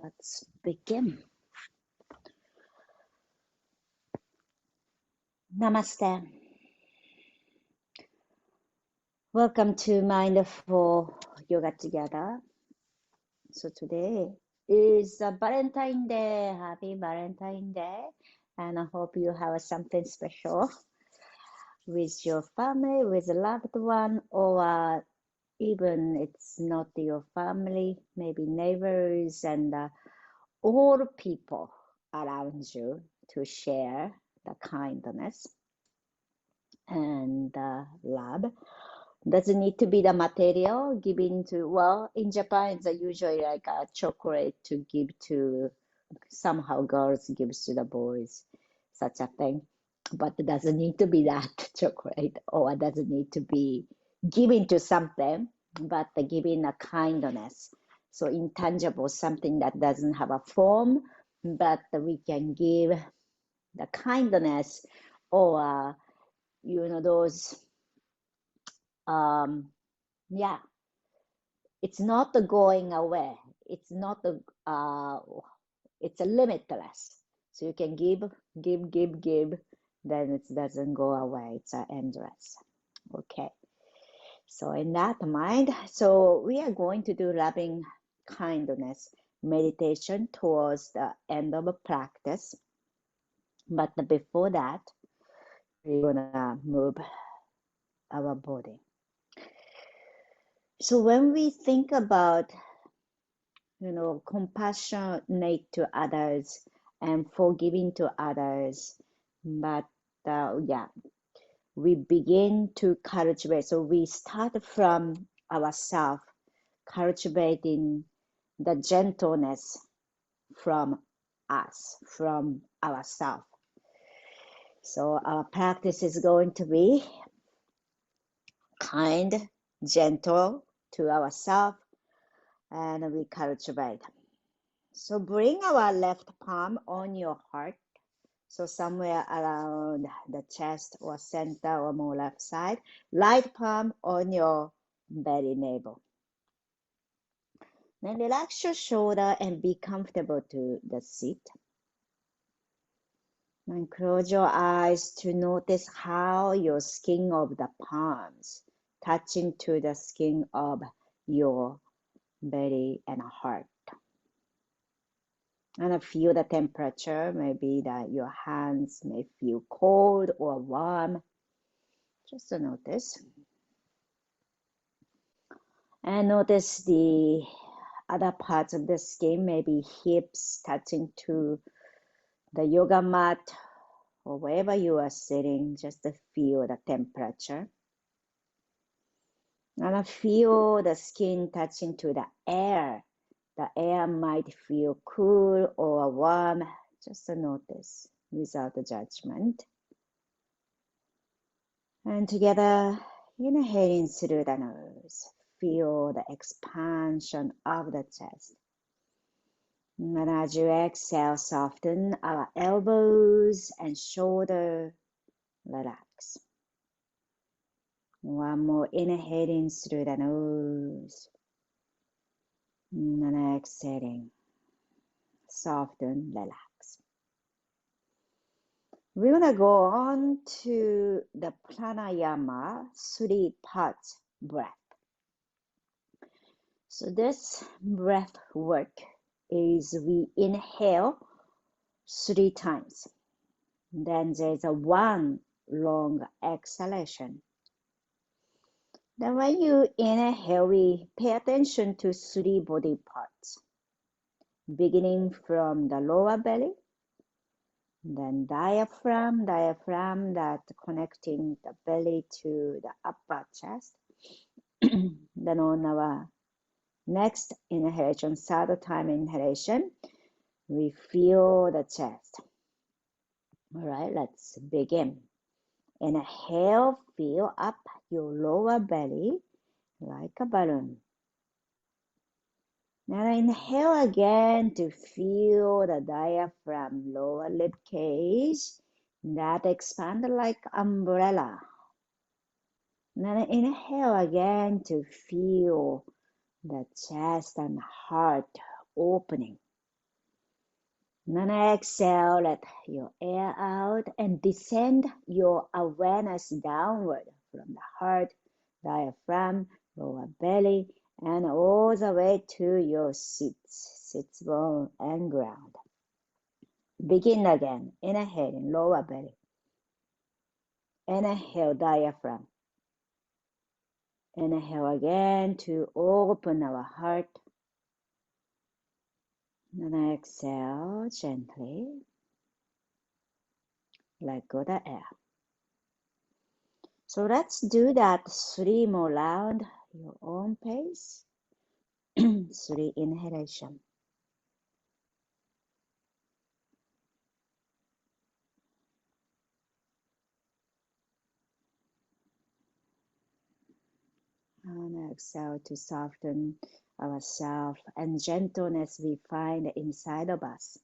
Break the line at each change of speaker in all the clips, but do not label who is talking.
let's begin. Namaste. Welcome to Mindful Yoga Together. So today is Valentine's Day. Happy Valentine's Day. And I hope you have something special with your family, with a loved one, or even it's not your family, maybe neighbors and all people around you to share the kindness and love. Doesn't need to be the material given to, well, in Japan, it's usually like a chocolate to give to, somehow girls gives to the boys, such a thing. But it doesn't need to be that chocolate, or it doesn't need to be given to something, but giving a kindness. So intangible, something that doesn't have a form, but we can give the kindness, or those yeah, it's not going away. It's not it's a limitless. So you can give, then it doesn't go away. It's endless. Okay. So in that mind, so we are going to do loving kindness meditation towards the end of a practice. But before that, we're gonna move our body. So when we think about, compassionate to others and forgiving to others, but we begin to cultivate. So we start from ourselves, cultivating the gentleness from us, from ourselves. So our practice is going to be kind, gentle to ourselves, and we cultivate. So bring our left palm on your heart. So somewhere around the chest or center or more left side. Right palm on your belly navel. Then relax your shoulder and be comfortable to the seat. And close your eyes to notice how your skin of the palms touching to the skin of your belly and heart. And feel the temperature, maybe that your hands may feel cold or warm. Just to notice. And notice the other parts of the skin, maybe hips touching to the yoga mat or wherever you are sitting, just to feel the temperature. And feel the skin touching to the air. The air might feel cool or warm, just to notice without judgment. And together, inhaling through the nose, feel the expansion of the chest. And as you exhale, soften our elbows and shoulder, relax. One more, inhaling through the nose. And exhaling, soften, relax. We're going to go on to the pranayama, 3-part breath. So this breath work is we inhale 3 times. Then there's a 1 long exhalation. Then when you inhale, we pay attention to 3 body parts, beginning from the lower belly, then diaphragm that connecting the belly to the upper chest. Then on our next inhalation, 3rd time inhalation, we feel the chest. All right, let's begin. Inhale, fill up your lower belly like a balloon. Now inhale again to feel the diaphragm, lower rib cage that expand like umbrella. Now inhale again to feel the chest and heart opening. Then exhale, let your air out and descend your awareness downward from the heart, diaphragm, lower belly, and all the way to your sits bone and ground. Begin again, inhaling lower belly. Inhale, diaphragm. Inhale again to open our heart. And exhale gently. Let go the air. So let's do that 3 more rounds, your own pace. 3 inhalation. And exhale to soften ourselves and gentleness we find inside of us.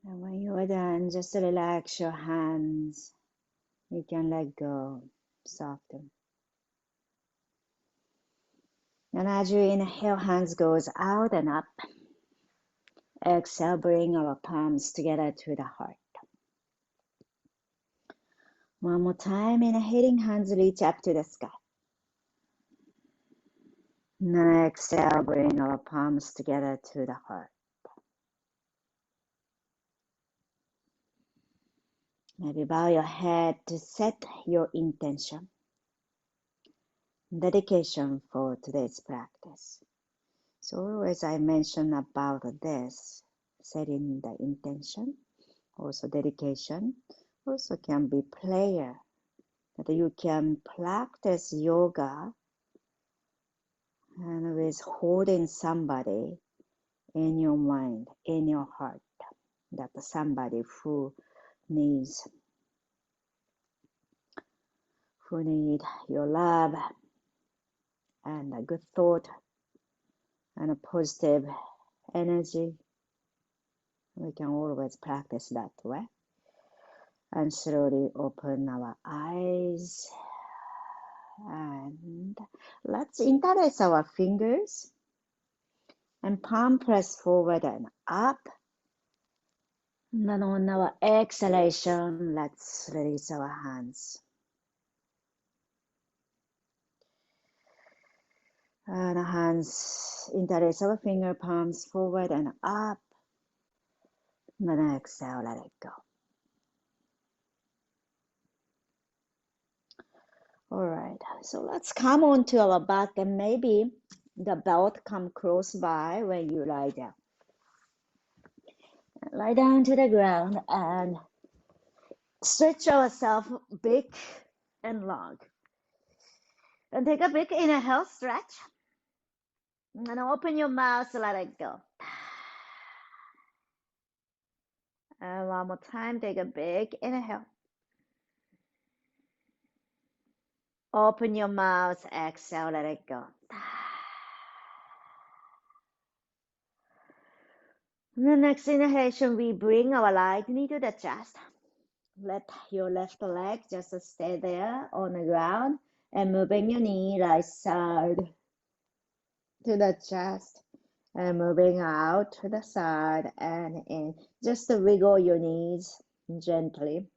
And when you're done, just relax your hands. You can let go, soften. And as you inhale, hands goes out and up. Exhale, bring our palms together to the heart. One more time, inhaling, hands reach up to the sky. And exhale, bring our palms together to the heart. Maybe bow your head to set your intention, dedication for today's practice. So as I mentioned about this, setting the intention, also dedication, also can be prayer, that you can practice yoga and with holding somebody in your mind, in your heart, that somebody who need your love and a good thought and a positive energy. We can always practice that way. And slowly open our eyes. And let's interlace our fingers and palm press forward and up. And then on our exhalation, let's release our hands. And hands interlace our finger palms forward and up. And then exhale, let it go. All right, so let's come on to our back and maybe the belt come close by when you lie down. Lie down to the ground and stretch ourselves big and long. And take a big inhale, stretch. And open your mouth, let it go. And one more time, take a big inhale. Open your mouth, exhale, let it go. The next inhalation, we bring our right knee to the chest. Let your left leg just stay there on the ground and moving your knee right side to the chest and moving out to the side and in. Just wiggle your knees gently.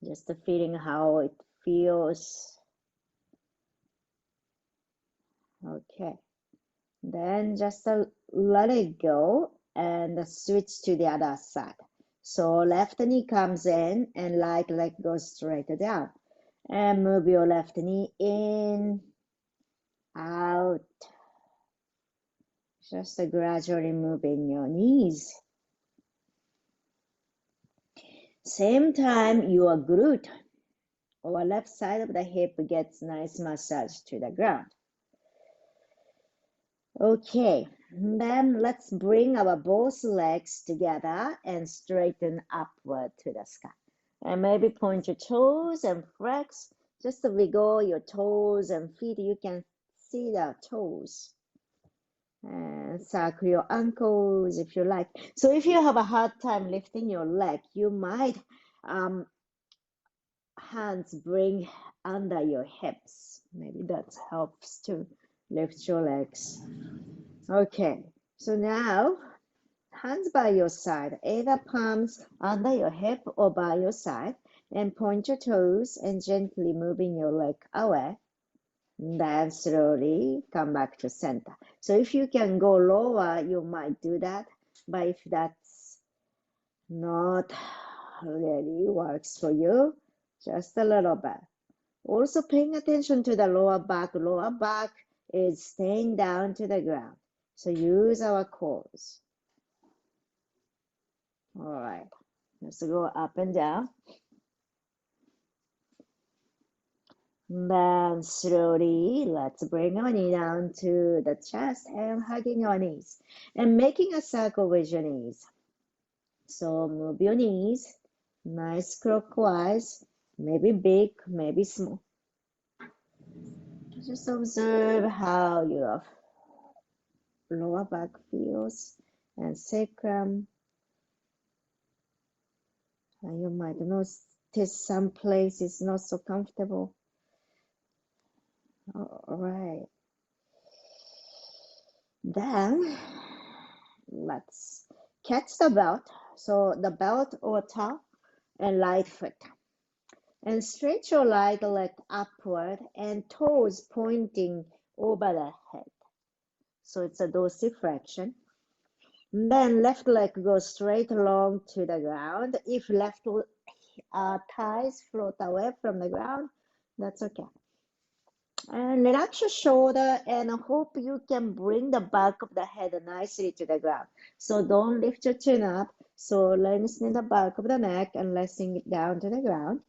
Just feeling how it feels. Okay. Then just let it go and switch to the other side. So left knee comes in and right leg goes straight down. And move your left knee in, out. Just gradually moving your knees. Same time, your glute or left side of the hip gets nice massage to the ground. Okay, Then let's bring our both legs together and straighten upward to the sky. And maybe point your toes and flex. Just wiggle your toes and feet. You can see the toes. And circle your ankles if you like. So if you have a hard time lifting your leg, you might hands bring under your hips. Maybe that helps to lift your legs. Okay, so now hands by your side, either palms under your hip or by your side, and point your toes and gently moving your leg away. Then slowly come back to center. So if you can go lower, you might do that. But if that's not really works for you, just a little bit. Also paying attention to the lower back. Lower back is staying down to the ground. So use our cores. All right, let's go up and down. Then slowly, let's bring our knee down to the chest and hugging our knees and making a circle with your knees. So move your knees, nice clockwise, maybe big, maybe small. Just observe how your lower back feels and sacrum. And you might notice some places not so comfortable. All right. Then let's catch the belt. So the belt or top and light foot. And stretch your right leg upward and toes pointing over the head. So it's a dorsiflexion. Then left leg goes straight along to the ground. If left thighs float away from the ground, that's okay. And relax your shoulder and I hope you can bring the back of the head nicely to the ground. So don't lift your chin up. So lengthen the back of the neck and letting it down to the ground.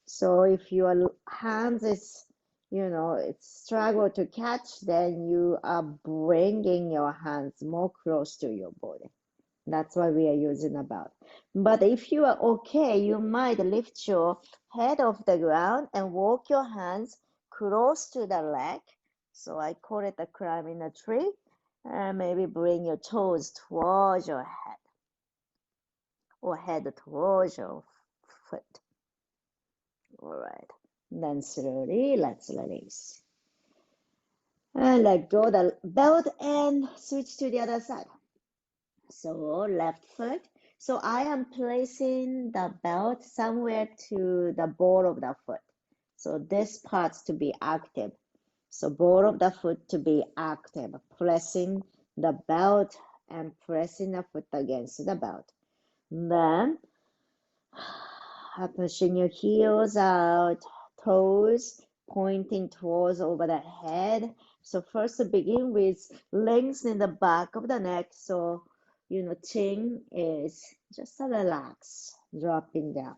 So if your hands is, it's struggle to catch, then you are bringing your hands more close to your body. That's why we are using a belt. But if you are okay, you might lift your head off the ground and walk your hands close to the leg. So I call it a climb in a tree. And maybe bring your toes towards your head or head towards your foot. All right. Then slowly, let's release. And let go the belt and switch to the other side. So left foot. So I am placing the belt somewhere to the ball of the foot. So this part to be active. So ball of the foot to be active. Pressing the belt and pressing the foot against the belt. Then pushing your heels out, toes pointing towards over the head. So first begin with lengthening the back of the neck. So chin is just a relax, dropping down.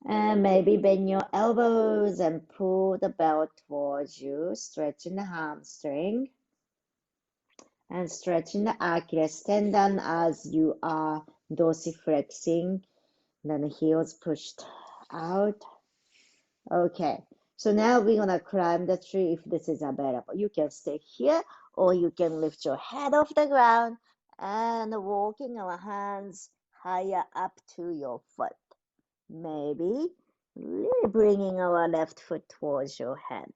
And maybe bend your elbows and pull the belt towards you, stretching the hamstring and stretching the Achilles tendon as you are dorsiflexing. Then the heels pushed out. Okay, so now we're gonna climb the tree if this is available. You can stay here or you can lift your head off the ground and walking our hands higher up to your foot. Maybe really bringing our left foot towards your head.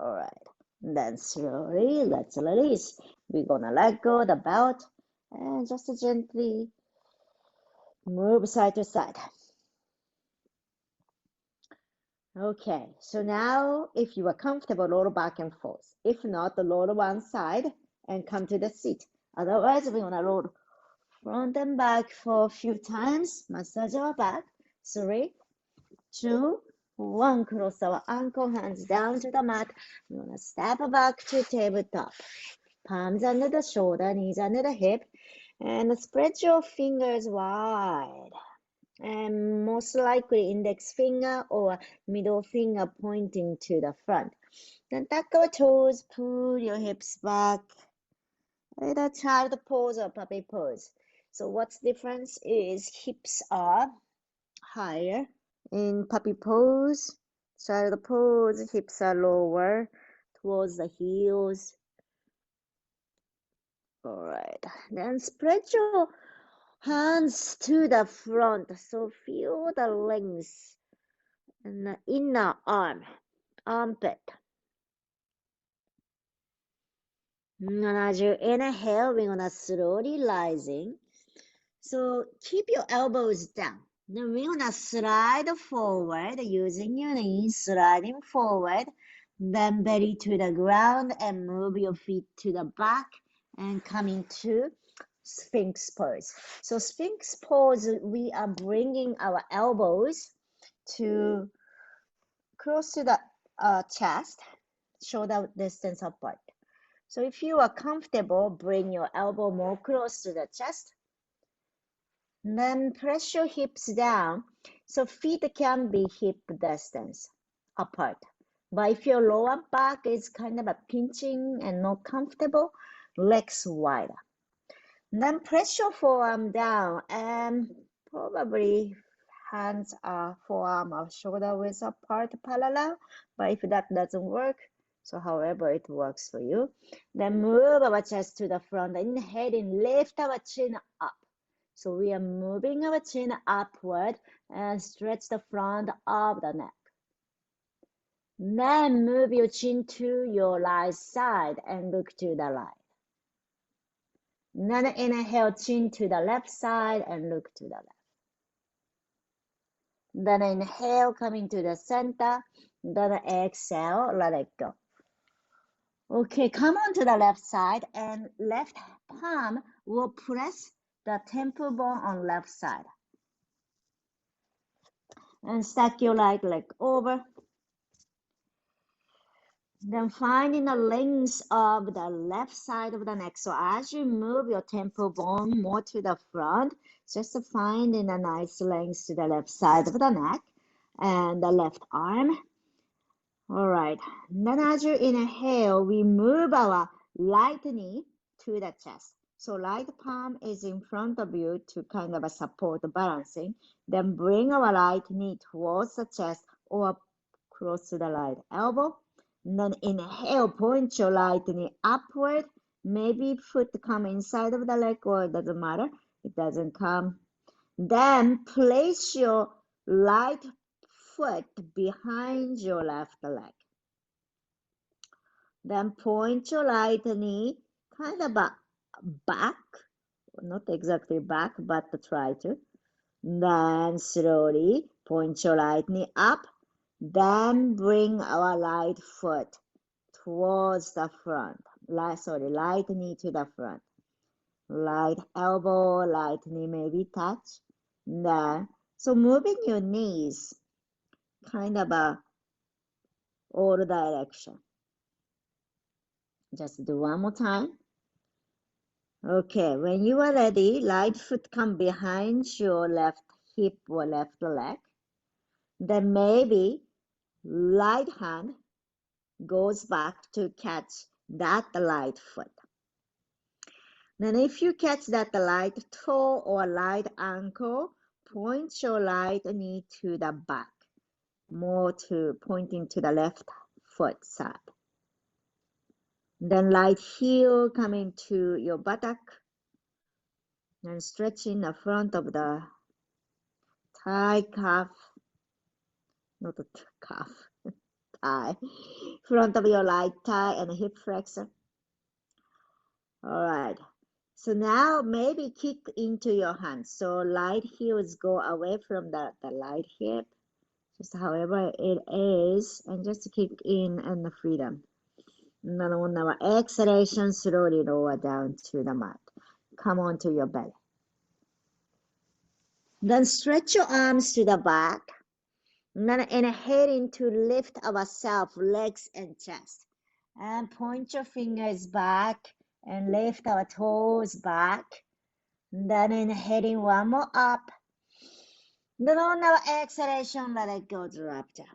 All right, then slowly let's release. We're gonna let go the belt and just gently move side to side. Okay, so now if you are comfortable, roll back and forth. If not, roll one side and come to the seat. Otherwise, we're gonna roll front and back for a few times. Massage our back. 3, 2, 1. Cross our ankle, hands down to the mat. We're gonna step back to tabletop. Palms under the shoulder, knees under the hip, and spread your fingers wide. And most likely index finger or middle finger pointing to the front. Then tuck our toes, pull your hips back. Either child pose or puppy pose. So what's the difference is hips are higher in puppy pose. Child pose, hips are lower towards the heels. All right, then spread your hands to the front. So feel the length and the inner armpit. And as you inhale, we're gonna slowly rising. So keep your elbows down. Then we're gonna slide forward using your knees, sliding forward. Then belly to the ground and move your feet to the back and coming to Sphinx pose. So Sphinx pose, we are bringing our elbows to close to the chest, shoulder distance apart. So if you are comfortable, bring your elbow more close to the chest. Then press your hips down. So feet can be hip distance apart. But if your lower back is kind of a pinching and not comfortable, legs wider. Then press your forearm down and probably hands are forearm or shoulder width apart parallel. But if that doesn't work, so however it works for you, then move our chest to the front. Inhaling, lift our chin up. So we are moving our chin upward and stretch the front of the neck. Then move your chin to your right side and look to the right. Then inhale, chin to the left side and look to the left. Then inhale, coming to the center. Then exhale, let it go. Okay, come on to the left side and left palm will press the temple bone on left side. And stack your right leg over. Then finding the length of the left side of the neck. So as you move your temple bone more to the front, just finding a nice length to the left side of the neck and the left arm. All right. Then as you inhale, we move our right knee to the chest. So right palm is in front of you to kind of support the balancing. Then bring our right knee towards the chest or close to the right elbow. And then inhale, point your right knee upward. Maybe foot come inside of the leg or it doesn't matter. It doesn't come. Then place your right foot behind your left leg. Then point your right knee kind of back, not exactly back, but try to. Then slowly point your right knee up. Then bring our right foot towards the front. Right knee to the front. Right elbow, right knee maybe touch. Then, so moving your knees kind of all direction. Just do one more time. Okay, when you are ready, right foot come behind your left hip or left leg. Then maybe right hand goes back to catch that right foot. Then if you catch that right toe or right ankle, point your right knee to the back, more to pointing to the left foot side. Then right heel coming to your buttock and stretching the front of the thigh calf, not the calf, thigh, front of your right thigh and hip flexor. All right. So now maybe kick into your hands. So right heels go away from the right hip, just however it is, and just kick in and the freedom. And then on our exhalation, slowly lower down to the mat. Come on to your belly. Then stretch your arms to the back. And then inhaling to lift ourselves, legs and chest. And point your fingers back and lift our toes back. Then inhaling one more up. Then on our exhalation, let it go, drop down.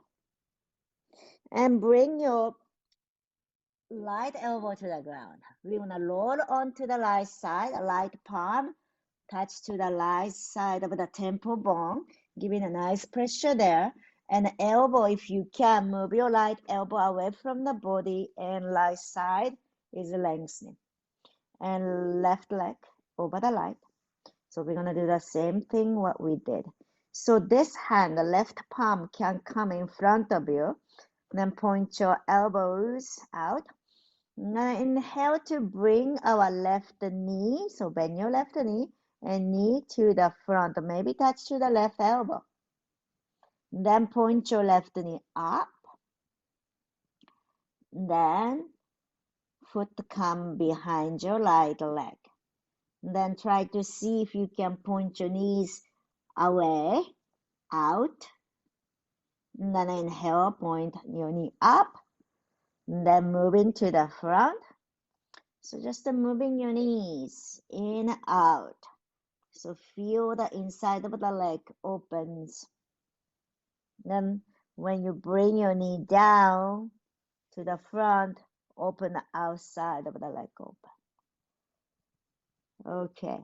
And bring your right elbow to the ground. We're gonna roll onto the right side, right palm touch to the right side of the temple bone, giving a nice pressure there. And elbow, if you can, move your right elbow away from the body, and right side is lengthening. And left leg over the right. So we're gonna do the same thing what we did. So this hand, the left palm can come in front of you. Then point your elbows out. Now inhale to bring our left knee. So bend your left knee and knee to the front. Maybe touch to the left elbow. Then point your left knee up. Then foot come behind your right leg. Then try to see if you can point your knees away, out. Then inhale, point your knee up. Then move into the front. So just moving your knees in, out. So feel the inside of the leg opens. Then when you bring your knee down to the front, open the outside of the leg open. Okay.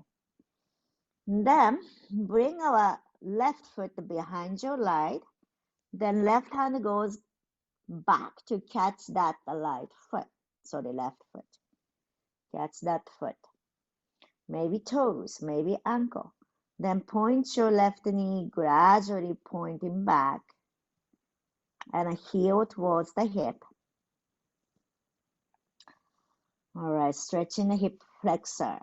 Then bring our left foot behind your right. Then left hand goes back to catch that right foot. So the left foot. Catch that foot. Maybe toes, maybe ankle. Then point your left knee gradually pointing back and heel towards the hip. All right, stretching the hip flexor.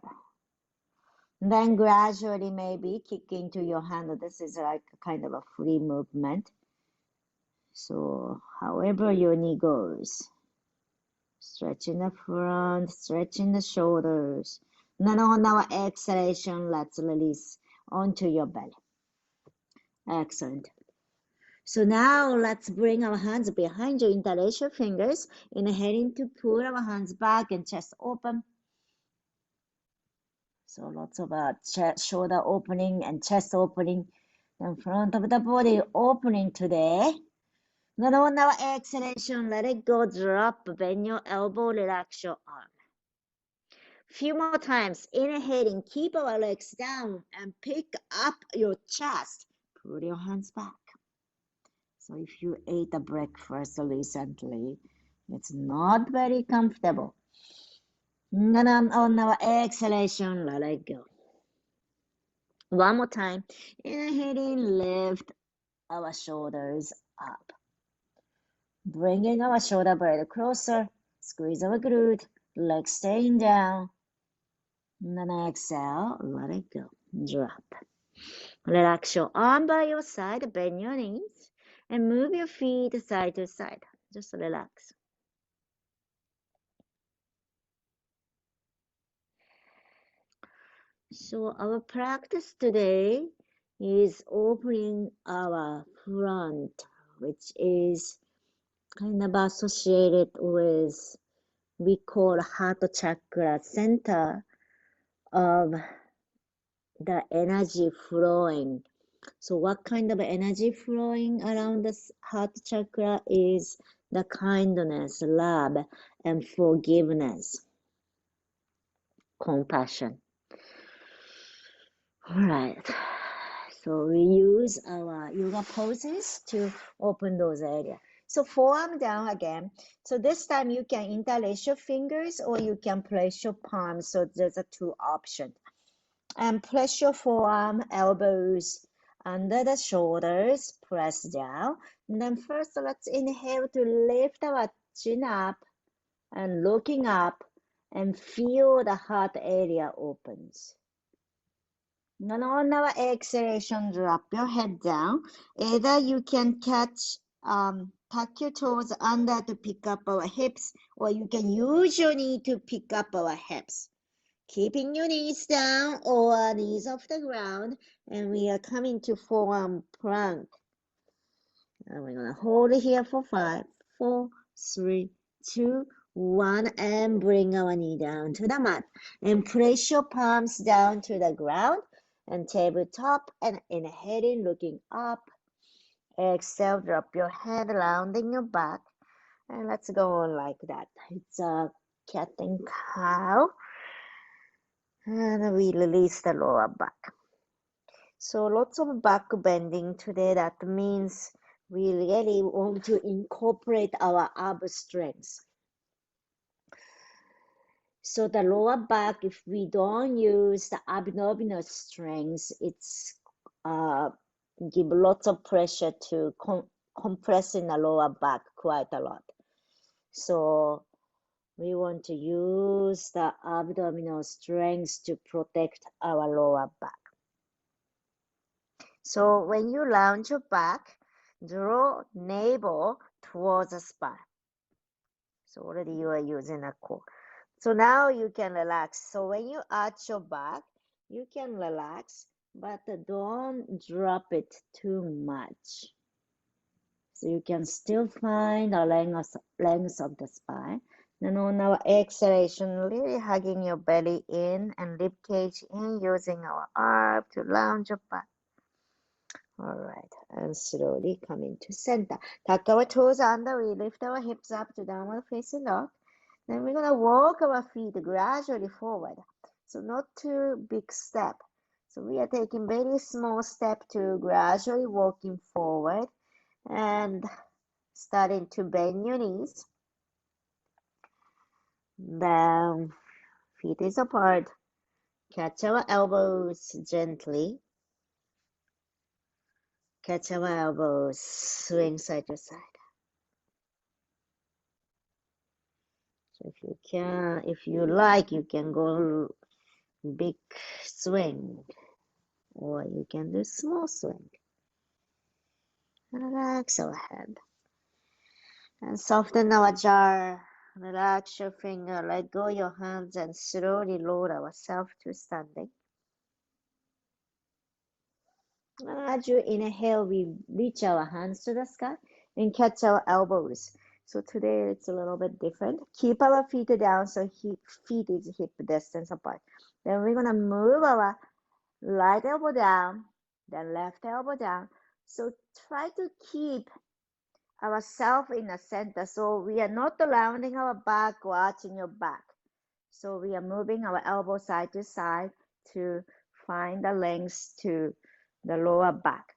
Then gradually maybe kick into your hand. This is like kind of a free movement. So however your knee goes. Stretching the front, stretching the shoulders. Then on our exhalation, let's release onto your belly. Excellent. So now let's bring our hands behind you, interlace your fingers, inhaling to pull our hands back and chest open. So lots of shoulder opening and chest opening. Then front of the body opening today. Then on our exhalation, let it go, drop, bend your elbow, relax your arm. Few more times, inhaling, keep our legs down and pick up your chest. Pull your hands back. So if you ate a breakfast recently, it's not very comfortable. And on our exhalation, let it go. One more time. Inhaling, lift our shoulders up. Bringing our shoulder blade closer. Squeeze our glute. Legs staying down. And then exhale, let it go. Drop. Relax your arm by your side. Bend your knees. And move your feet side to side. Just relax. So our practice today is opening our front, which is kind of associated with, we call heart chakra center of the energy flowing. So what kind of energy flowing around the heart chakra is the kindness, love, and forgiveness, compassion. All right. So we use our yoga poses to open those areas. So forearm down again. So this time you can interlace your fingers or you can place your palms. So there's a two options. And press your forearm, elbows under the shoulders, press down. And then first let's inhale to lift our chin up and looking up and feel the heart area opens. Then on our exhalation, drop your head down. Either you can catch, tuck your toes under to pick up our hips, or you can use your knee to pick up our hips. Keeping your knees down or knees off the ground, and we are coming to forearm plank. And we're gonna hold it here for 5, 4, 3, 2, 1, and bring our knee down to the mat. And place your palms down to the ground and tabletop, and inhaling, looking up. Exhale, drop your head, rounding your back.
And let's go on like that. It's a cat and cow. And we release the lower back. So lots of back bending today. That means we really want to incorporate our ab strength. So the lower back, if we don't use the abdominal strength, it's give lots of pressure to compressing the lower back quite a lot. So we want to use the abdominal strength to protect our lower back. So when you lounge your back, draw navel towards the spine. So already you are using a core. So now you can relax. So when you arch your back, you can relax, but don't drop it too much. So you can still find the length of the spine. Then on our exhalation, really hugging your belly in and rib cage in, using our arm to lounge your back. All right, and slowly coming to center. Tuck our toes under, we lift our hips up to downward facing dog. Then we're gonna walk our feet gradually forward. So not too big step. So we are taking very small step to gradually walking forward and starting to bend your knees. Then feet is apart. Catch our elbows gently. Catch our elbows, swing side to side. So if you like, you can go big swing, or you can do small swing. Relax our head. And soften our jaw. Relax your finger, let go your hands, and slowly lower ourselves to standing. As you inhale, we reach our hands to the sky and catch our elbows. So today it's a little bit different. Keep our feet down so feet is hip distance apart. Then we're gonna move our right elbow down, then left elbow down. So try to keep ourselves in the center. So we are not rounding our back or arching your back. So we are moving our elbow side to side to find the length to the lower back.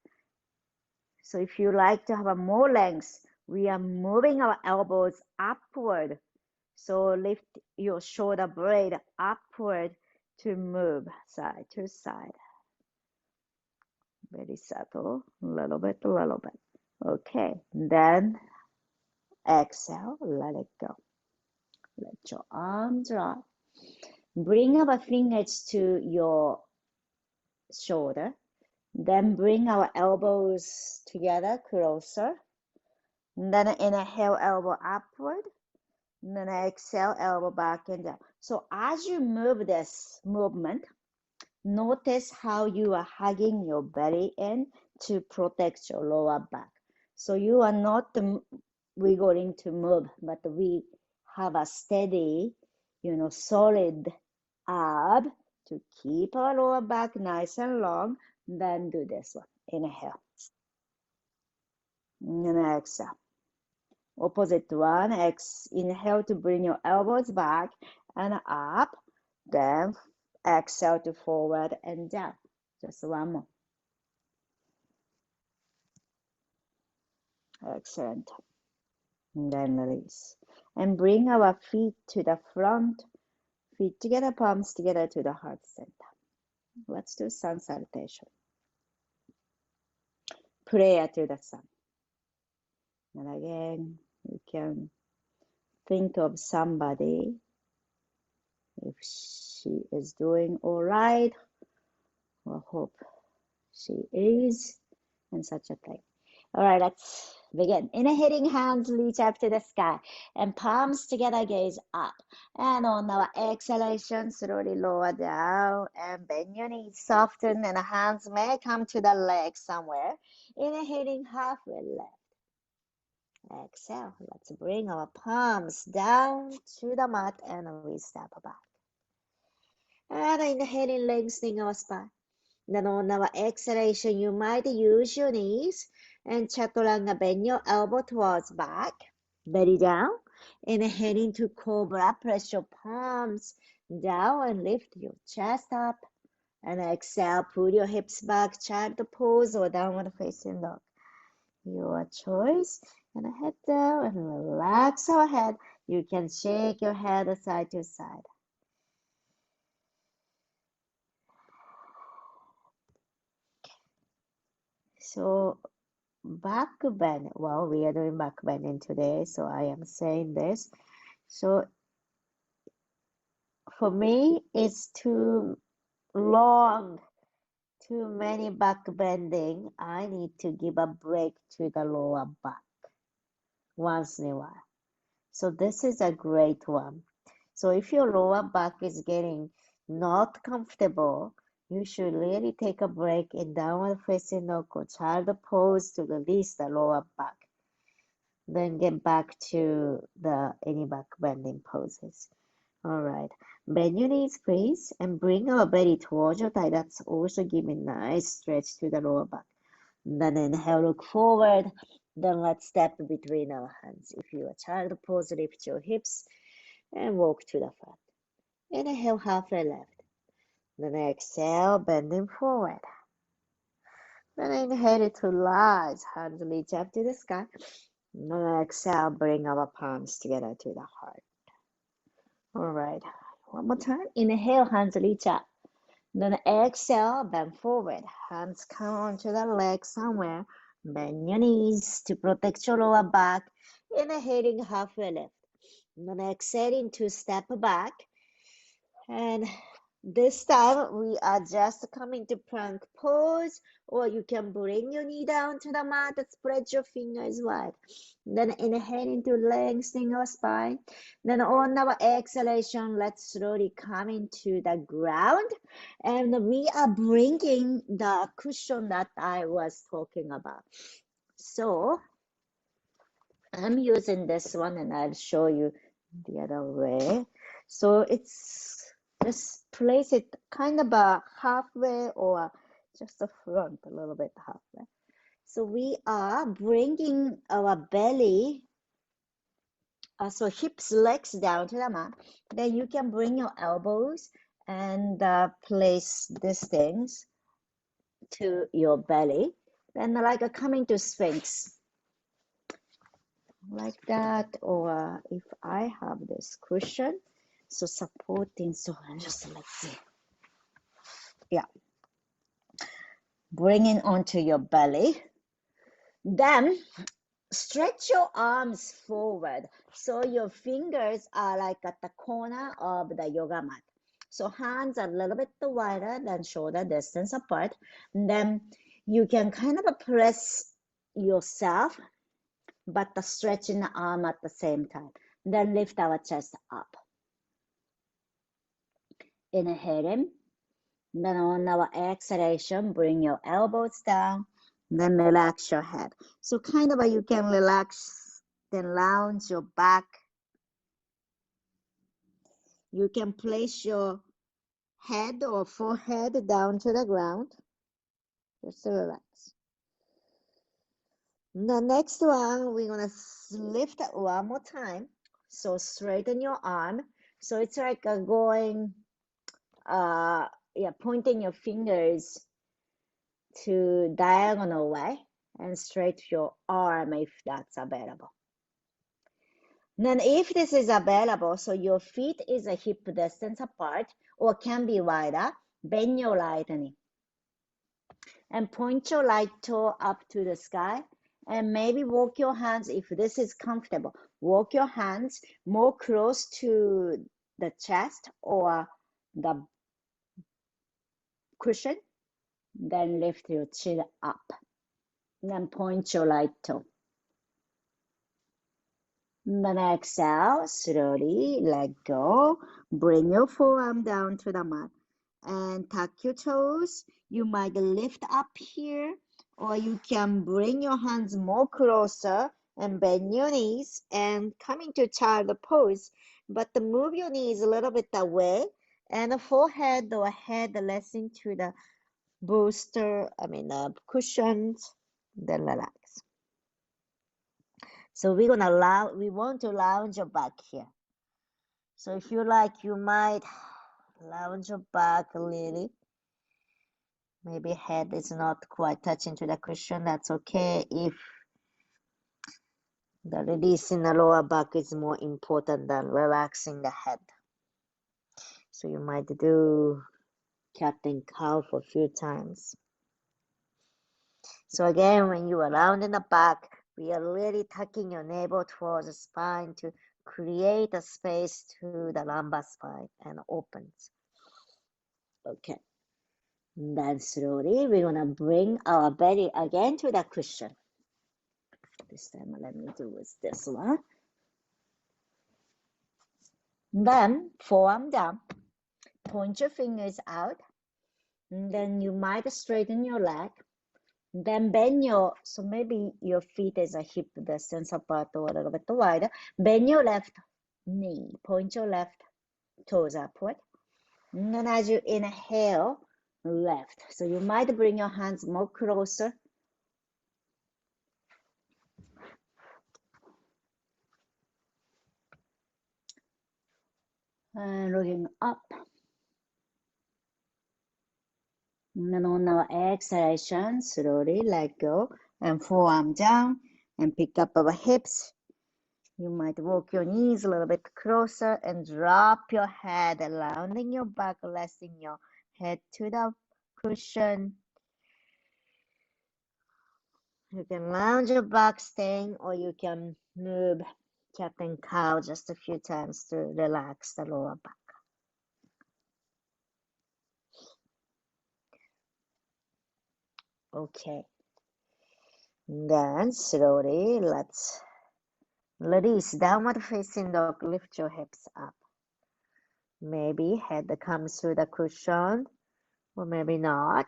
So if you like to have a more length, we are moving our elbows upward. So lift your shoulder blade upward to move side to side. Very subtle, a little bit. Okay, then exhale, let it go. Let your arm drop. Bring our fingers to your shoulder. Then bring our elbows together closer. Then inhale, elbow upward. Then exhale, elbow back and down. So as you move this movement, notice how you are hugging your belly in to protect your lower back. So you are not wiggling to move, but we have a steady, solid ab to keep our lower back nice and long. Then do this one. Inhale. And exhale. Opposite one. Inhale to bring your elbows back and up. Then exhale to forward and down. Just one more. Excellent. And then release. And bring our feet to the front. Feet together, palms together to the heart center. Let's do sun salutation. Prayer to the sun. And again, you can think of somebody. If she is doing all right, or hope she is, and such a thing. All right, let's begin. Inhaling, hands reach up to the sky, and palms together, gaze up. And on our exhalation, slowly lower down, and bend your knees, soften, and hands may come to the legs somewhere. Inhaling, halfway left. Exhale, let's bring our palms down to the mat, and we step back. And inhaling, lengthening our spine. Then on our exhalation, you might use your knees and chaturanga, bend your elbow towards back. belly down. Inhale into cobra, press your palms down and lift your chest up. And exhale, put your hips back, child pose or downward facing dog. Your choice. And head down and relax your head. You can shake your head side to side. So back bend. Well, we are doing back bending today, so I am saying this. So for me, it's too long, too many back bending. I need to give a break to the lower back once in a while. So this is a great one. So if your lower back is getting not comfortable, you should really take a break in downward facing dog or child pose to release the lower back. Then get back to the any back bending poses. All right. Bend your knees, please, and bring our belly towards your thigh. That's also giving nice stretch to the lower back. Then inhale, look forward. Then let's step between our hands. If you are child pose, lift your hips and walk to the front. Inhale, halfway left. Then exhale, bending forward. Then inhale to rise, hands reach up to the sky. Then exhale, bring our palms together to the heart. All right, one more time. Inhale, hands reach up. Then exhale, bend forward. Hands come onto the leg somewhere. Bend your knees to protect your lower back. Inhaling halfway left. Then exhaling to step back. And this time we are just coming to plank pose, or you can bring your knee down to the mat and spread your fingers wide. Then inhaling to lengthen your spine. Then on our exhalation, let's slowly come into the ground. And we are bringing the cushion that I was talking about. So I'm using this one and I'll show you the other way. So it's just place it kind of a halfway or just the front a little bit halfway. So we are bringing our belly, so hips, legs down to the mat. Then you can bring your elbows and place these things to your belly. Then like coming to Sphinx. Like that, or if I have this cushion, so supporting, so just let's see, yeah, bring it onto your belly. Then stretch your arms forward so your fingers are like at the corner of the yoga mat. So hands are a little bit wider than shoulder distance apart. And then you can kind of press yourself but stretching the arm at the same time. Then lift our chest up. Inhaling. Then on our exhalation, bring your elbows down. Then relax your head. So kind of you can relax, then lounge your back. You can place your head or forehead down to the ground. Just to relax. The next one, we're going to lift it one more time. So straighten your arm. So it's like going, pointing your fingers to diagonal way and straight your arm if that's available. Then if this is available, so your feet is a hip distance apart or can be wider, bend your right knee and point your right toe up to the sky and maybe walk your hands, if this is comfortable, walk your hands more close to the chest or the cushion, then lift your chin up, then point your right toe. Then exhale, slowly let go. Bring your forearm down to the mat and tuck your toes. You might lift up here, or you can bring your hands more closer and bend your knees and come into child pose. But move your knees a little bit away and the forehead or head less into the cushions. Then relax. So we want to lounge your back here. So if you like, you might lounge your back a little. Maybe head is not quite touching to the cushion. That's okay if the release in the lower back is more important than relaxing the head. So you might do cat and cow for a few times. So again, when you are rounding the back, we are really tucking your navel towards the spine to create a space to the lumbar spine and opens. Okay. Then slowly, we're going to bring our belly again to the cushion. This time, let me do with this one. Then, forearm down. Point your fingers out. And then you might straighten your leg. Then bend so maybe your feet is a hip distance apart or a little bit wider. Bend your left knee. Point your left toes upward. And then as you inhale, left. So you might bring your hands more closer. And looking up. And then on our exhalation, slowly let go and forearm down and pick up our hips. You might walk your knees a little bit closer and drop your head, rounding your back, resting your head to the cushion. You can lounge your back staying, or you can move cat and cow just a few times to relax the lower back. Okay. Then slowly let's release downward facing dog. Lift your hips up. Maybe head comes through the cushion, or maybe not.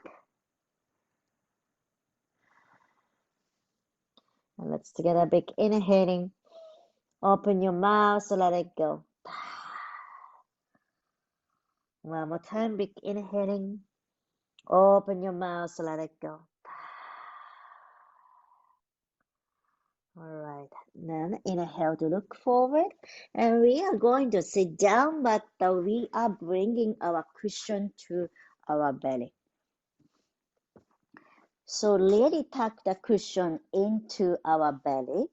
And let's get a big inhaling. Open your mouth, let it go. One more time, big inhaling. Open your mouth, let it go. All right, then inhale to look forward. And we are going to sit down, but we are bringing our cushion to our belly. So really tuck the cushion into our belly.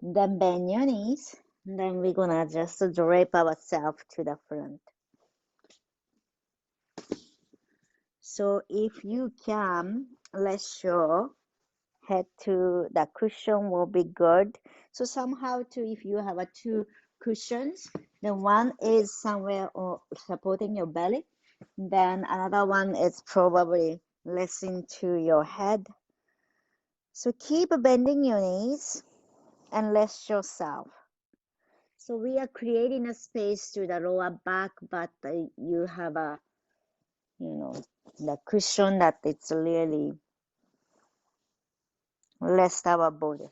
Then bend your knees. Then we're gonna just drape ourselves to the front. So if you can, let your head to the cushion will be good. So somehow too, if you have two cushions, then one is somewhere or supporting your belly, then another one is probably listening to your head. So keep bending your knees and rest yourself. So we are creating a space to the lower back, but you have the cushion that it's really rest our body.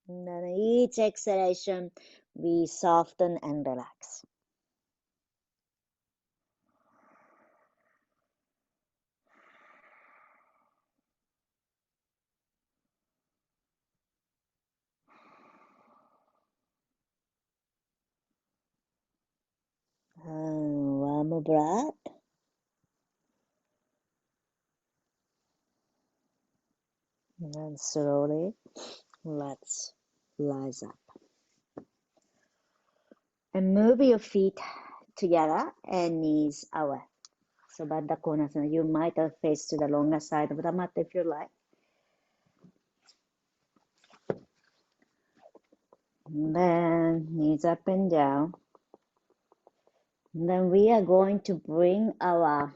And then each exhalation, we soften and relax. One more breath. And then slowly, let's rise up. And move your feet together and knees away. So bend the corners. You might face to the longer side of the mat if you like. And then knees up and down. And then we are going to bring our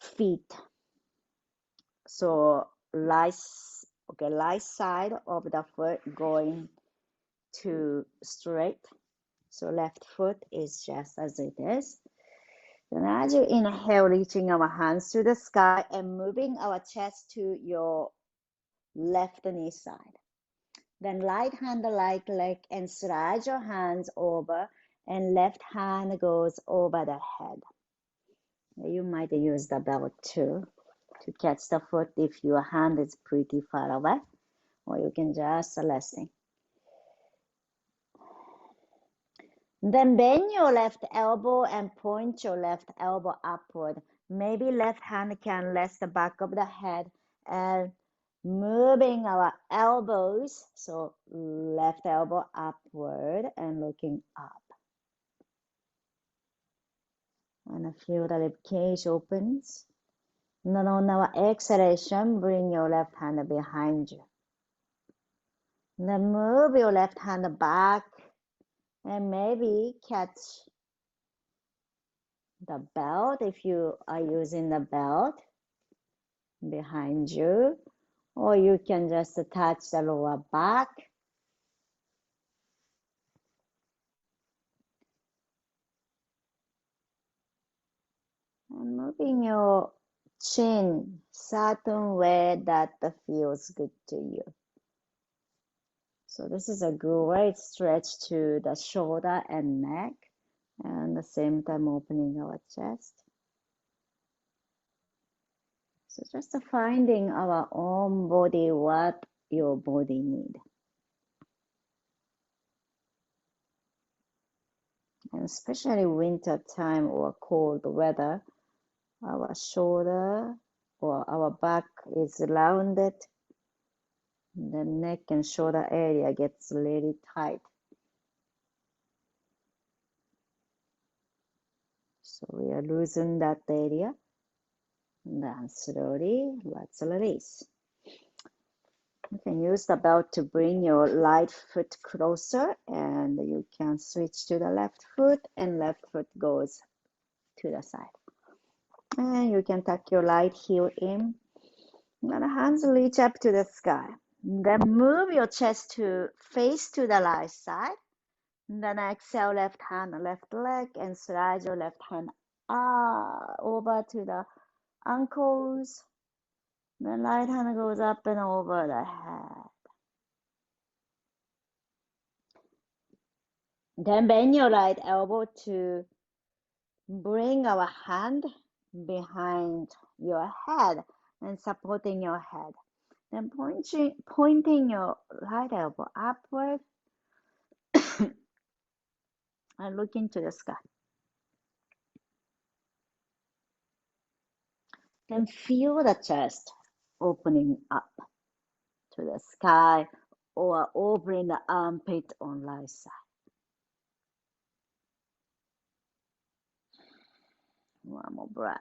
feet. So right side of the foot going to straight. So left foot is just as it is. Then as you inhale, reaching our hands to the sky and moving our chest to your left knee side. Then right hand, right leg, and slide your hands over, and left hand goes over the head.
You might use the belt too to catch the foot if your hand is pretty far away, or you can just resting. Then bend your left elbow and point your left elbow upward. Maybe left hand can rest the back of the head and moving our elbows. So left elbow upward and looking up. And feel the rib cage opens. And then on our exhalation, bring your left hand behind you. And then move your left hand back and maybe catch the belt if you are using the belt behind you, or you can just touch the lower back. And moving your chin certain way that feels good to you. So this is a great stretch to the shoulder and neck, and at the same time opening our chest. So just finding our own body, what your body needs. And especially winter time or cold weather, our shoulder or our back is rounded. The neck and shoulder area gets really tight. So we are losing that area. And then slowly, let's release. You can use the belt to bring your right foot closer, and you can switch to the left foot, and left foot goes to the side. And you can tuck your right heel in, and the hands reach up to the sky. Then move your chest to face to the right side. Then exhale, left hand, left leg, and slide your left hand over to the ankles. Then right hand goes up and over the head. Then bend your right elbow to bring our hand behind your head and supporting your head. Then pointing your right elbow upward and looking to the sky. Then feel the chest opening up to the sky or opening the armpit on right side. One more breath.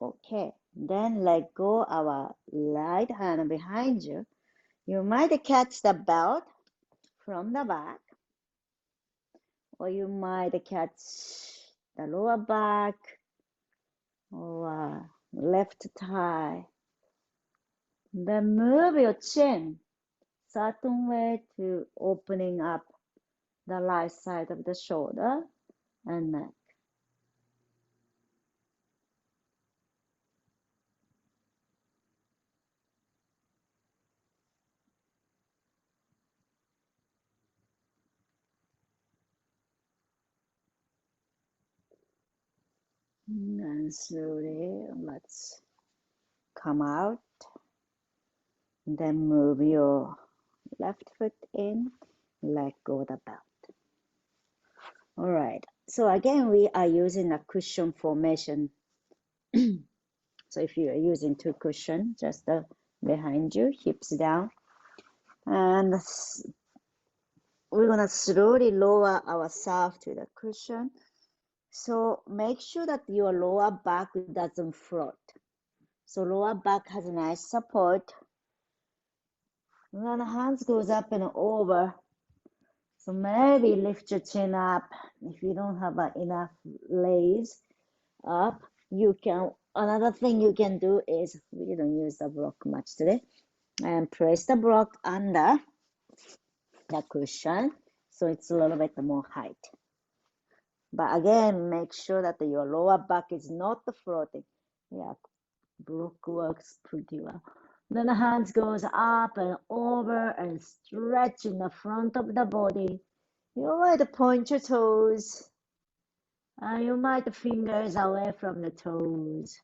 Okay, then let go our right hand behind you. You might catch the belt from the back, or you might catch the lower back or left thigh. Then move your chin certain way to opening up the right side of the shoulder and neck. And slowly let's come out. Then move your left foot in, let go the belt. All right, so again, we are using a cushion formation. So if you are using two cushions, just behind you, hips down. And we're gonna slowly lower ourselves to the cushion. So make sure that your lower back doesn't float. So lower back has a nice support. And then the hands goes up and over. So maybe lift your chin up. If you don't have enough legs up, you can, another thing you can do is, we don't use the block much today, and press the block under the cushion so it's a little bit more height. But again, make sure that your lower back is not floating. Yeah, block works pretty well. Then the hands goes up and over and stretch in the front of the body. You might point your toes You might fingers away from the toes.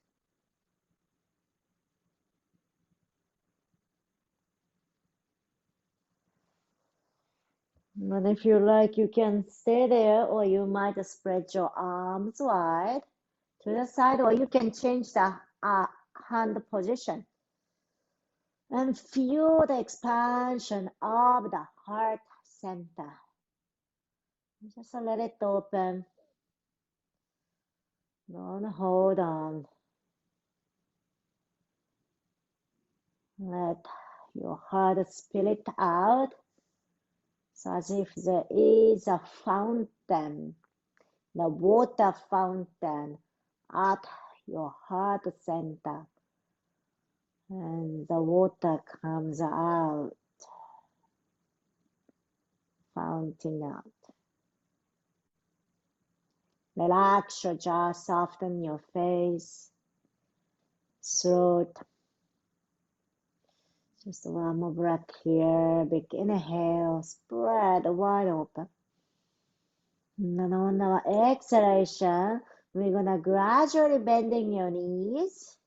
But if you like, you can stay there, or you might spread your arms wide to the side, or you can change the hand position and feel the expansion of the heart center. Just let it open. Don't hold on. Let your heart spill out. So as if there is a fountain, the water fountain at your heart center. And the water comes out, fountain out. Relax your jaw, soften your face, throat. Just one more breath here. Big inhale, spread wide open. And then on our exhalation, we're gonna gradually bending your knees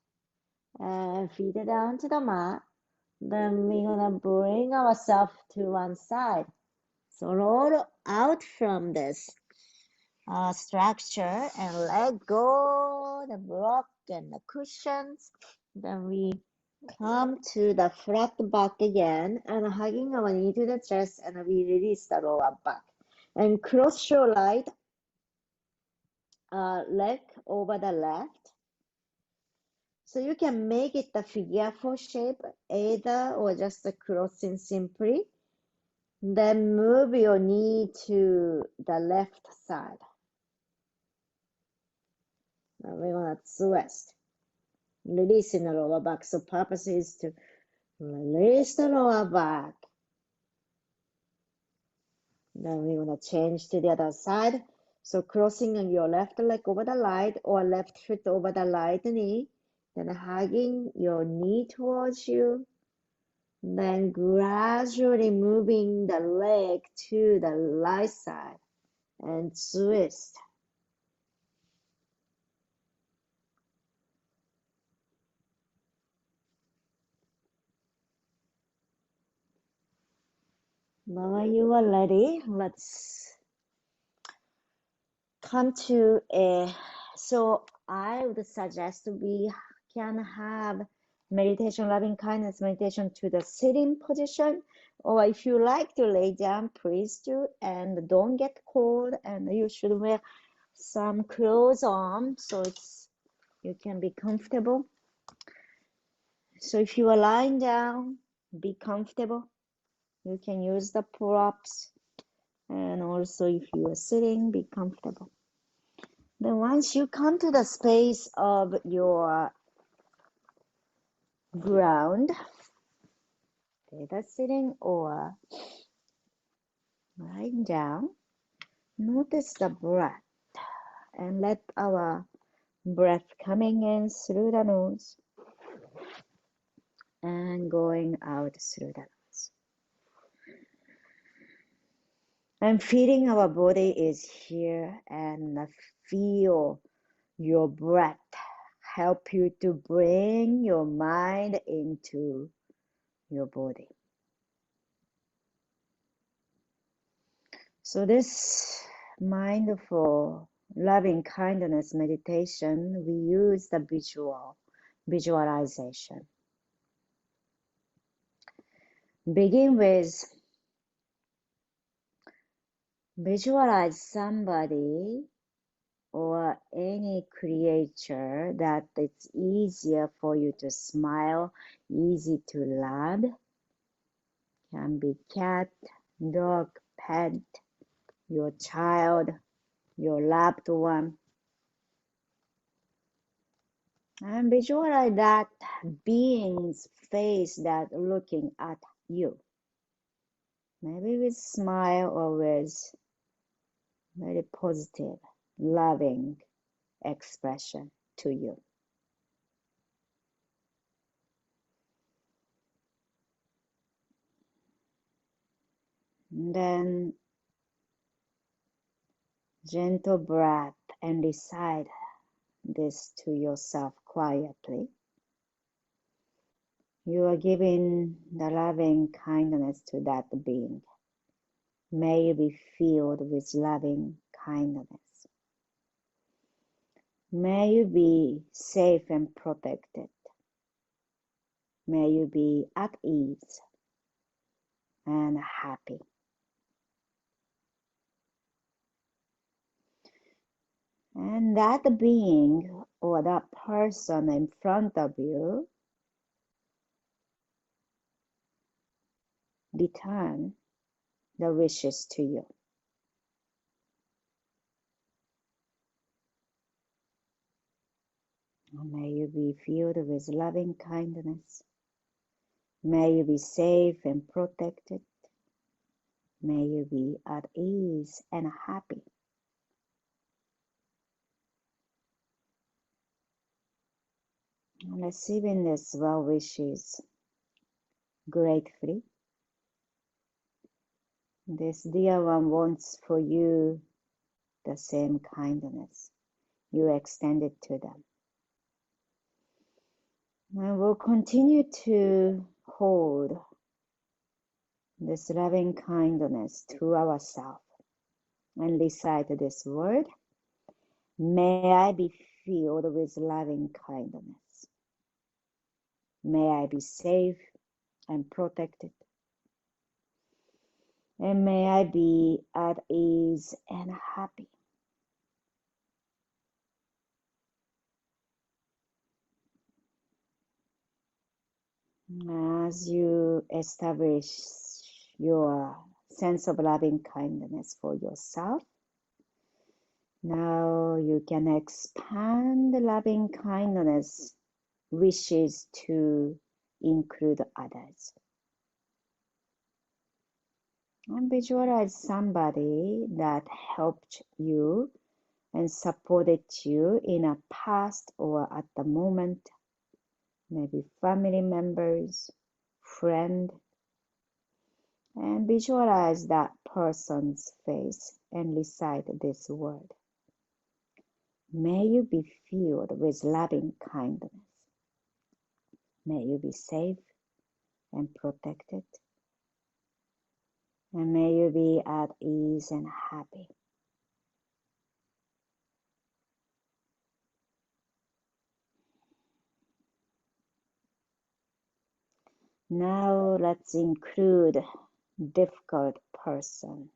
and feet down to the mat. Then we're gonna bring ourselves to one side. So roll out from this structure and let go the block and the cushions. Then we come to the flat back again and hugging our knee to the chest, and we release the lower back. And cross your right leg over the left. So you can make it the figure 4 shape either or just crossing simply. Then move your knee to the left side. Now we're gonna twist. Releasing the lower back. So purpose is to release the lower back. Then we're gonna change to the other side. So crossing on your left leg over the right or left foot over the right knee. Then hugging your knee towards you. Then gradually moving the leg to the right side and twist. Now when you are ready, let's come to so I would suggest we can have meditation, loving kindness meditation to the sitting position, or if you like to lay down, please do, and don't get cold, and you should wear some clothes on so you can be comfortable. So if you are lying down, be comfortable. You can use the props, and also if you are sitting, be comfortable. Then once you come to the space of your ground, either sitting or lying down, notice the breath and let our breath coming in through the nose and going out through the nose. And feeling our body is here, and feel your breath help you to bring your mind into your body. So this mindful, loving kindness meditation, we use the visualization. Begin with visualize somebody or any creature that it's easier for you to smile, easy to love. Can be cat, dog, pet, your child, your loved one. And visualize that being's face that looking at you. Maybe with smile or with very positive, loving expression to you. And then Gentle breath and recite this to yourself quietly. You are giving the loving kindness to that being. May you be filled with loving kindness. May you be safe and protected. May you be at ease and happy. And that being or that person in front of you return the wishes to you. May you be filled with loving kindness. May you be safe and protected. May you be at ease and happy. Receiving these well wishes gratefully. This dear one wants for you the same kindness you extended to them. And we'll continue to hold this loving kindness to ourselves and recite this word. May I be filled with loving kindness. May I be safe and protected. And may I be at ease and happy. As you establish your sense of loving kindness for yourself, now you can expand the loving kindness wishes to include others. And visualize somebody that helped you and supported you in a past or at the moment, maybe family members, friend, and visualize that person's face and recite this word. May you be filled with loving kindness. May you be safe and protected. And may you be at ease and happy. Now let's include difficult person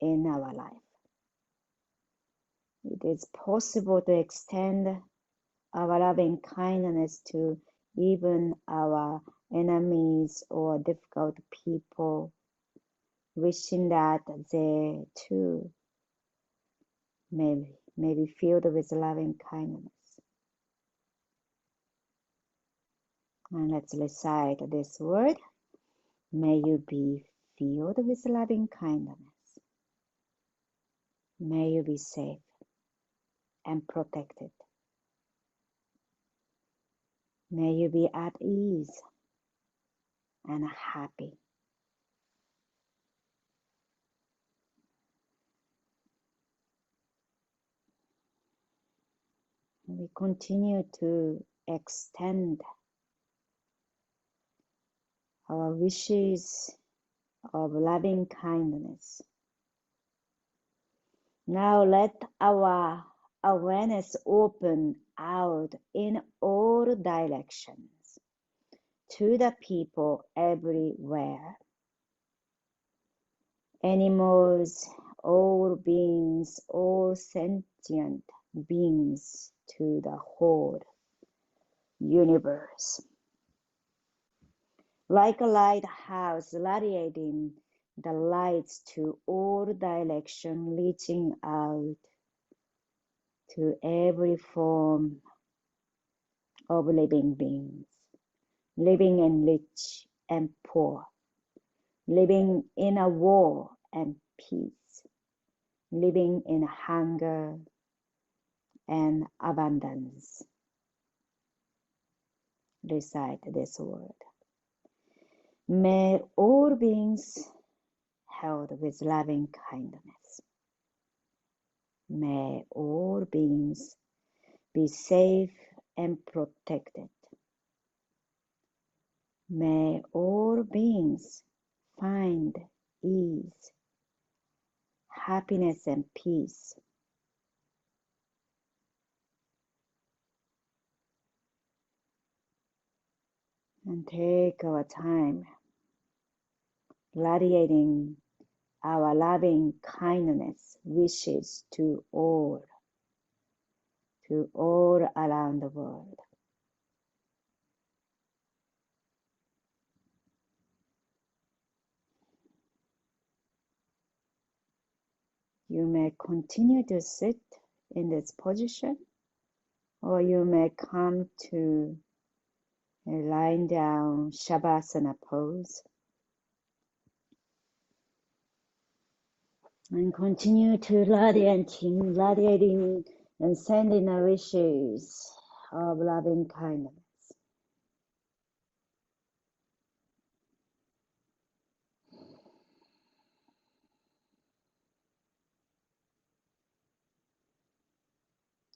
in our life. It is possible to extend our loving kindness to even our enemies or difficult people, wishing that they too may be filled with loving kindness. And let's recite this word. May you be filled with loving kindness. May you be safe and protected. May you be at ease and happy. We continue to extend our wishes of loving kindness. Now let our awareness open out in all directions to the people everywhere. Animals, all beings, all sentient beings, to the whole universe. Like a lighthouse radiating the lights to all directions, reaching out to every form of living beings, living in rich and poor, living in a war and peace, living in hunger and abundance. Recite this word. May all beings held with loving kindness. May all beings be safe and protected. May all beings find ease, happiness, and peace. And take our time radiating our loving kindness wishes to all around the world. You may continue to sit in this position, or you may come to a lying down Shavasana pose and continue to radiating and sending our wishes of loving kindness.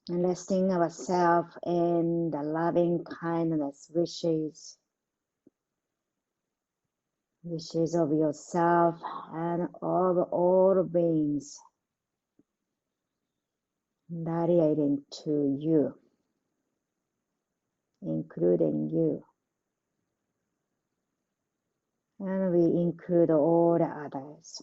And resting ourselves in the loving kindness wishes of yourself and of all beings radiating to you, including you. And we include all the others.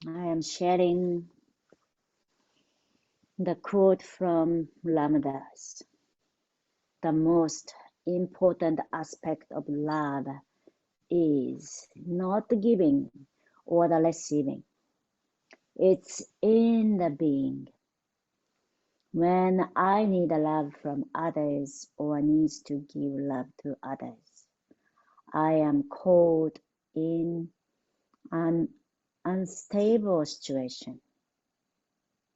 I am sharing the quote from Ramdas. The most important aspect of love is not the giving or the receiving. It's in the being. When I need love from others or needs to give love to others, I am caught in an unstable situation.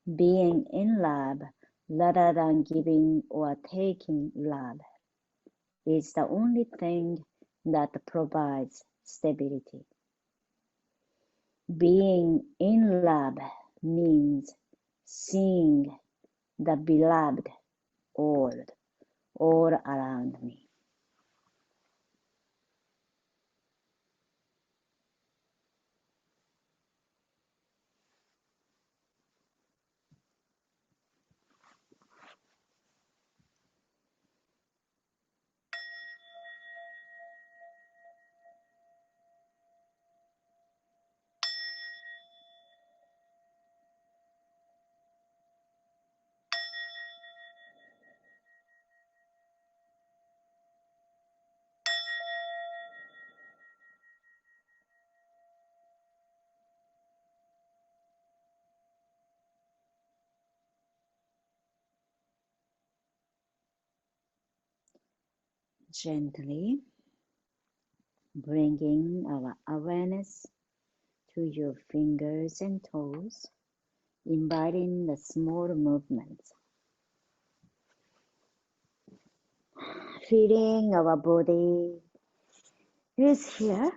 Being in love rather than giving or taking love is the only thing that provides stability. Being in love means seeing the beloved all around me. Gently bringing our awareness to your fingers and toes, inviting the small movements. Feeling our body is here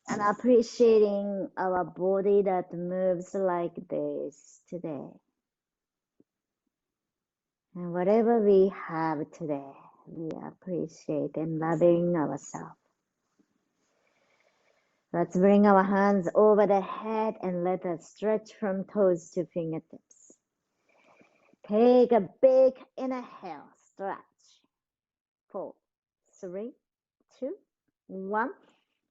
And appreciating our body that moves like this today. And whatever we have today, we appreciate and loving ourselves. Let's bring our hands over the head and let us stretch from toes to fingertips. Take a big inhale, stretch. 4, 3, 2, 1.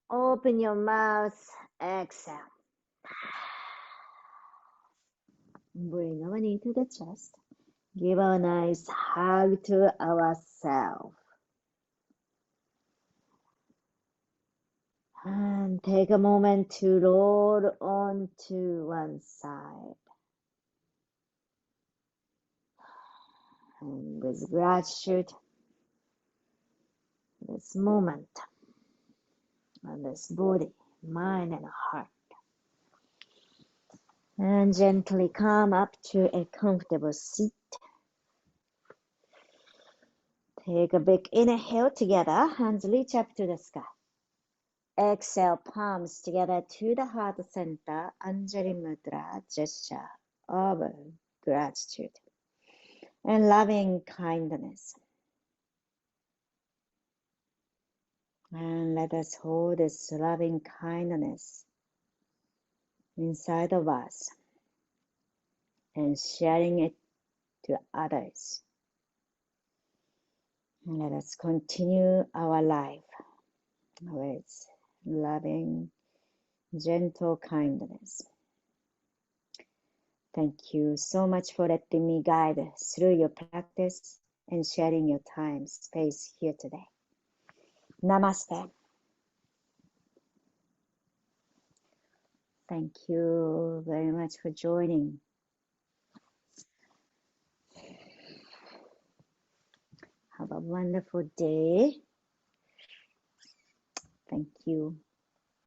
Open your mouth, exhale. Bring our knee to the chest. Give a nice hug to ourselves. And take a moment to roll onto one side. And with gratitude, this moment, and this body, mind, and heart. And gently come up to a comfortable seat. Take a big inhale together, hands reach up to the sky. Exhale, palms together to the heart center, Anjali Mudra, gesture of gratitude and loving kindness. And let us hold this loving kindness inside of us and sharing it to others. And let us continue our life with loving, gentle kindness. Thank you so much for letting me guide through your practice and sharing your time, space here today. Namaste. Thank you very much for joining. Have a wonderful day. Thank you.